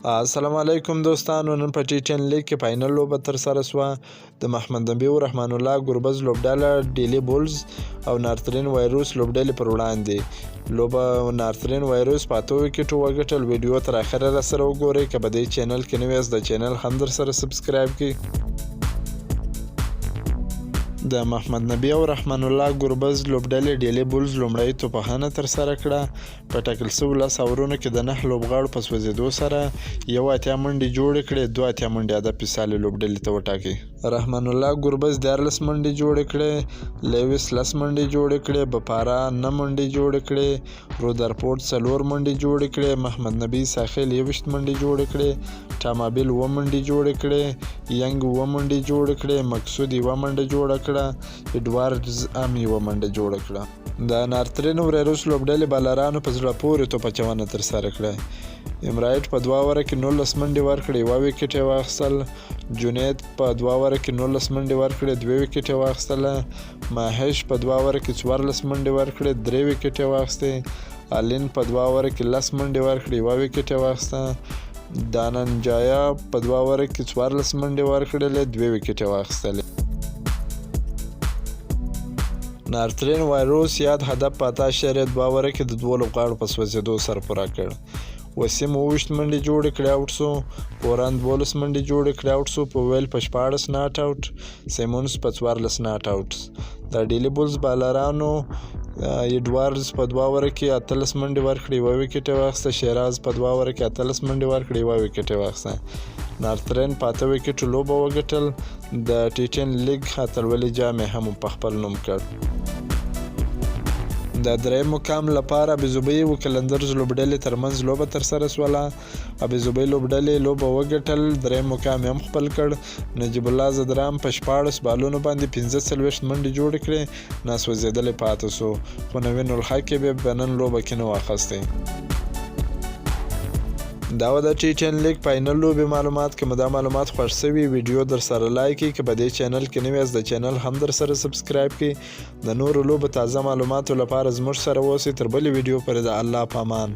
السلام علیکم دوستانو. نن په ټي 10 لیګ کې فائنل لوبه ترسره شوه. د محمد نبی رحمان الله ګربز لوبډله ډیلی بولز او نارترین وایروس لوبډلې پر وړاندې لوبه نارترین وایروس په 8 وکټو وګټل. ویډیو تر اخره را سره وګورئ. که په دې چینل کې نوی یاست د چینل هم در سره سبسکرایب کړئ. د محمد نبی او رحمان الله ګربز لوبډلې ډیلی بولز لومړی توپخانه ترسره کړه. په ټاکل شوو 10 اورونو کې د 9 لوبغاړو په سوځېدو سره 81 منډې جوړې کړې. 82 منډې هدف یې سالې لوبډلې ته وټاکي. رحمان الله ګربز 14 منډې جوړې کړې. لیویس 10 منډې جوړې کړې. باران 9 منډې جوړې کړې. رودرفورد 4 منډې جوړې کړې. محمد نبی ساحل 21 منډې جوړې کړې. ټامابل 7 منډې جوړې کړې. ینګ 7 منډې جوړې کړې. مقصود 1 منډه جوړه کړه. اډوارډز هم 1 منډه جوړه کړه. د نارترین وایروس لوبډلې بالرانو په زړه پورې توپچونه ترسره کړه. امرایټ په 2 اوره کې 19 منډې ورکړې. 1 وکټ یې واخیستل. جنید په 2 اوره کې 19 منډې ورکړې. 2 وکټ یې واخیستله. ماهش په 2 اوره کې 14 منډې ورکړې. 3 وکټ یې واخیستې. الین په 2 اوره کې 10 منډې ورکړې. 1 وکټ یې واخیسته. داننجایا په 2 اوره کې 14 منډې ورکړلې. 2 وکټ یې واخیستلې. نارترین وایروس یاد هدف په 8.2 اوره کې د 2 لوبغاړو په سوځېدو سره پوره کړ. وسیم 20 منډې جوړې کړې اوټ شو. پوران 12 منډې جوړې کړې اوټ شو. پوویل په 14 ناټ اوټ. سیمونز په 14 ناټ اوټ. د ډیلی بولز بالرانو اډوارډز په 2 اوره کې 18 منډې ورکړې. 1 وکټ یې واخیسته. شیراز په 2 اوره کې 18 منډې ورکړې. 1 وکټ یې واخیسته. نارترین په 8 وکټو لوبه وګټل. د ټي 10 لیګ اتلولۍ جام یې هم په خپل نوم کړ. د درېیم مقام لپاره ابيزوبۍ او کلندرز لوبډلې ترمنځ لوبه ترسره شوله. ابيزوبۍ لوبډلې لوبه وګټل. درېیم مقام یې هم خپل کړ. نجيب الله ځدران په 14 بالونو باندې 45 منډې جوړې کړې. ناسوځېدلی پاتې شو، خو نوین الحق یې په نن لوبه کې نه واخیستی. دا و د ټي 10 لیګ فائنل لوبې معلومات. که مو دا معلومات خوښ شوي ویډیو در سره لایک کړئ. که په دې چینل کې نوی یاست د چینل هم در سره سبسکرایب کړئ. د نورو لوبو تازه معلوماتو لپاره زموږ سره اوسئ. تر بلې ویډیو پورې د الله په امان.